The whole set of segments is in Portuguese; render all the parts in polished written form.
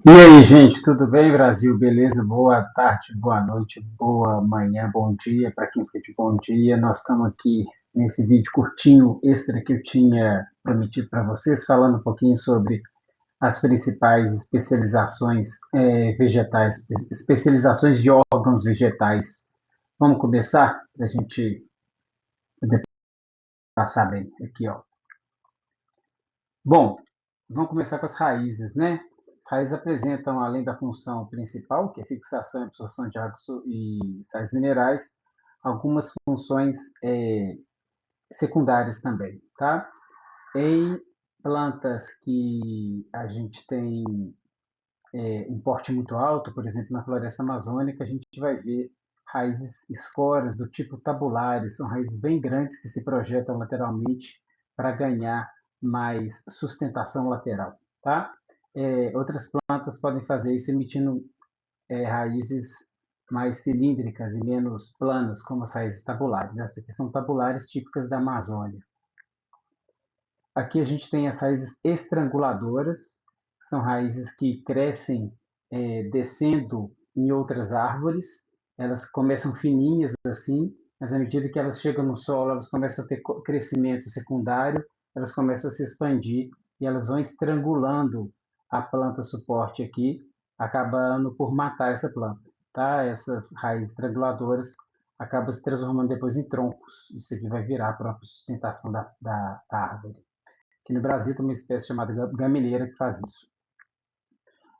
E aí, gente, tudo bem, Brasil? Beleza? Boa tarde, boa noite, boa manhã, bom dia. Para quem foi de bom dia, nós estamos aqui nesse vídeo curtinho extra que eu tinha prometido para vocês, falando um pouquinho sobre as principais especializações vegetais, especializações de órgãos vegetais. Vamos começar para a gente poder passar bem aqui, ó. Bom, vamos começar com as raízes, né? As raízes apresentam, além da função principal, que é fixação e absorção de água e sais minerais, algumas funções secundárias também, tá? Em plantas que a gente tem um porte muito alto, por exemplo, na floresta amazônica, a gente vai ver raízes escoras do tipo tabulares, são raízes bem grandes que se projetam lateralmente para ganhar mais sustentação lateral, tá? Outras plantas podem fazer isso emitindo raízes mais cilíndricas e menos planas, como as raízes tabulares. Essas aqui são tabulares típicas da Amazônia. Aqui a gente tem as raízes estranguladoras, são raízes que crescem descendo em outras árvores. Elas começam fininhas assim, mas à medida que elas chegam no solo, elas começam a ter crescimento secundário, elas começam a se expandir e elas vão estrangulando a planta suporte aqui, acabando por matar essa planta. Tá? Essas raízes estranguladoras acabam se transformando depois em troncos. Isso aqui vai virar a própria sustentação da árvore. Aqui no Brasil tem uma espécie chamada gamineira que faz isso.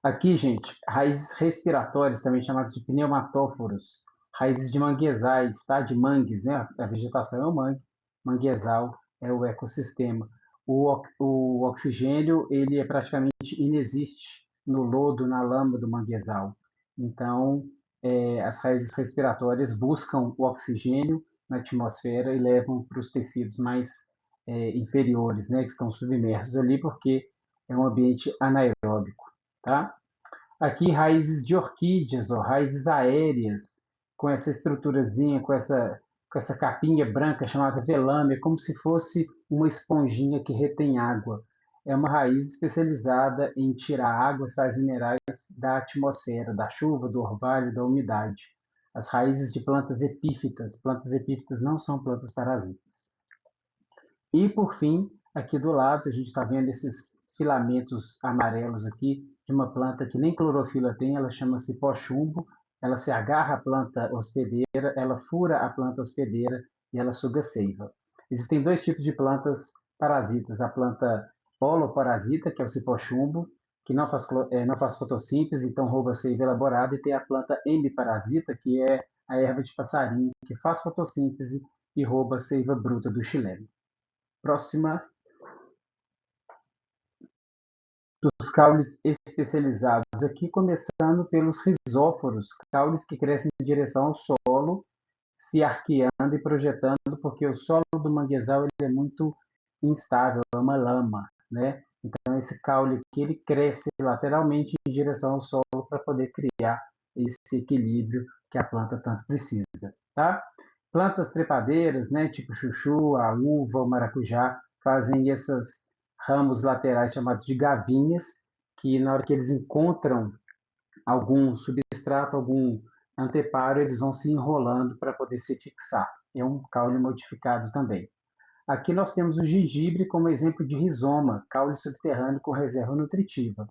Aqui, gente, raízes respiratórias, também chamadas de pneumatóforos, raízes de manguezais, tá? De mangues, né? A vegetação é o mangue, manguezal é o ecossistema. O oxigênio, ele é praticamente inexiste no lodo, na lama do manguezal. Então, as raízes respiratórias buscam o oxigênio na atmosfera e levam para os tecidos mais inferiores, né? Que estão submersos ali, porque é um ambiente anaeróbico, tá? Aqui raízes de orquídeas, ó, raízes aéreas, com essa estruturazinha, com essa capinha branca chamada velame, como se fosse uma esponjinha que retém água. É uma raiz especializada em tirar água, sais minerais da atmosfera, da chuva, do orvalho, da umidade. As raízes de plantas epífitas não são plantas parasitas. E, por fim, aqui do lado, a gente está vendo esses filamentos amarelos aqui de uma planta que nem clorofila tem, ela chama-se pó-chumbo. Ela se agarra à planta hospedeira, ela fura a planta hospedeira e ela suga seiva. Existem dois tipos de plantas parasitas: a planta holoparasita, que é o cipó-chumbo, que não faz fotossíntese, então rouba seiva elaborada, e tem a planta hemiparasita, que é a erva de passarinho, que faz fotossíntese e rouba seiva bruta do xilema. Próxima, dos caules especializados. Aqui começando pelos rizóforos, caules que crescem em direção ao solo, se arqueando e projetando, porque o solo do manguezal ele é muito instável, é uma lama, né? Então esse caule aqui ele cresce lateralmente em direção ao solo para poder criar esse equilíbrio que a planta tanto precisa, tá? Plantas trepadeiras, né, tipo chuchu, a uva, o maracujá, fazem esses ramos laterais chamados de gavinhas, que na hora que eles encontram algum substrato, algum anteparo, eles vão se enrolando para poder se fixar. É um caule modificado também. Aqui nós temos o gengibre como exemplo de rizoma, caule subterrâneo com reserva nutritiva.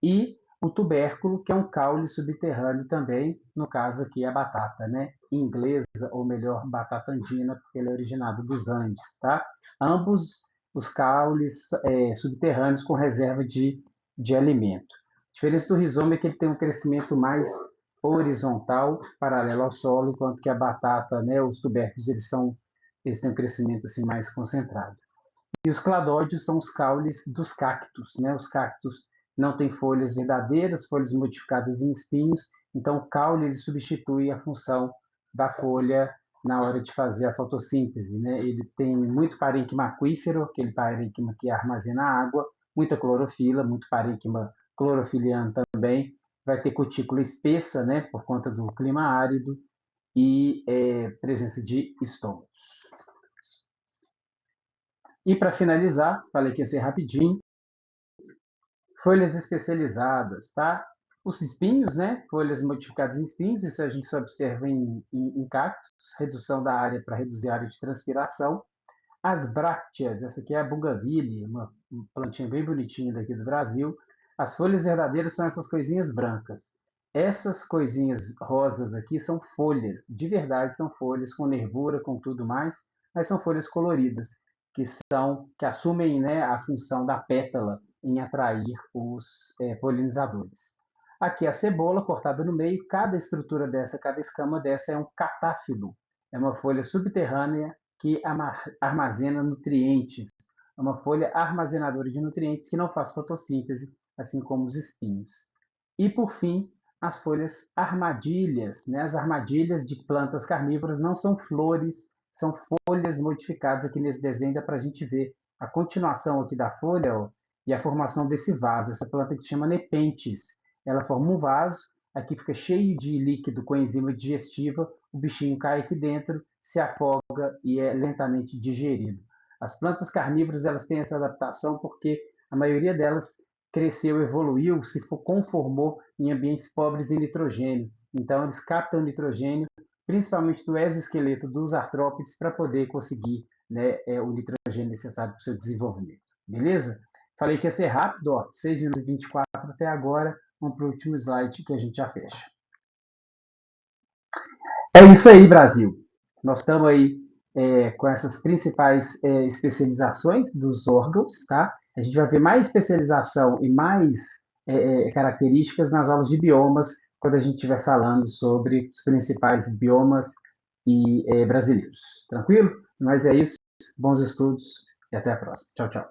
E o tubérculo, que é um caule subterrâneo também, no caso aqui a batata, né? Inglesa, ou melhor, batata andina, porque ele é originado dos Andes, tá? Ambos os caules subterrâneos com reserva de alimento. A diferença do rizoma é que ele tem um crescimento mais horizontal, paralelo ao solo, enquanto que a batata, né, os tubérculos, eles têm um crescimento assim mais concentrado. E os cladódios são os caules dos cactos, né? Os cactos não têm folhas verdadeiras, folhas modificadas em espinhos, então o caule ele substitui a função da folha na hora de fazer a fotossíntese, né? Ele tem muito parênquima aquífero, aquele parênquima que armazena água, muita clorofila, muito parênquima clorofiliano também, vai ter cutícula espessa, né? Por conta do clima árido e presença de estômagos. E para finalizar, falei que ia ser rapidinho, Folhas especializadas, tá? Os espinhos, né? Folhas modificadas em espinhos, isso a gente só observa em cactos, redução da área para reduzir a área de transpiração. As brácteas, essa aqui é a bougainville, uma plantinha bem bonitinha daqui do Brasil. As folhas verdadeiras são essas coisinhas brancas. Essas coisinhas rosas aqui são folhas, de verdade são folhas com nervura, com tudo mais, mas são folhas coloridas, que assumem, né, a função da pétala em atrair os polinizadores. Aqui a cebola cortada no meio, cada estrutura dessa, cada escama dessa é um catáfilo, é uma folha subterrânea que armazena nutrientes, é uma folha armazenadora de nutrientes que não faz fotossíntese, assim como os espinhos. E por fim, as folhas armadilhas, né? As armadilhas de plantas carnívoras não são flores, são folhas modificadas. Aqui nesse desenho dá para a gente ver a continuação aqui da folha, ó, e a formação desse vaso. Essa planta que chama nepenthes, ela forma um vaso, aqui fica cheio de líquido com enzima digestiva, o bichinho cai aqui dentro, se afoga e é lentamente digerido. As plantas carnívoras elas têm essa adaptação porque a maioria delas cresceu, evoluiu, se conformou em ambientes pobres em nitrogênio. Então eles captam nitrogênio, principalmente do exoesqueleto dos artrópodes, para poder conseguir, né, o nitrogênio necessário para o seu desenvolvimento. Beleza? Falei que ia ser rápido, ó, 6 minutos e 24 até agora. Vamos para o último slide que a gente já fecha. É isso aí, Brasil. Nós estamos aí com essas principais especializações dos órgãos, tá? A gente vai ver mais especialização e mais características nas aulas de biomas, quando a gente estiver falando sobre os principais biomas brasileiros. Tranquilo? Mas é isso. Bons estudos e até a próxima. Tchau, tchau.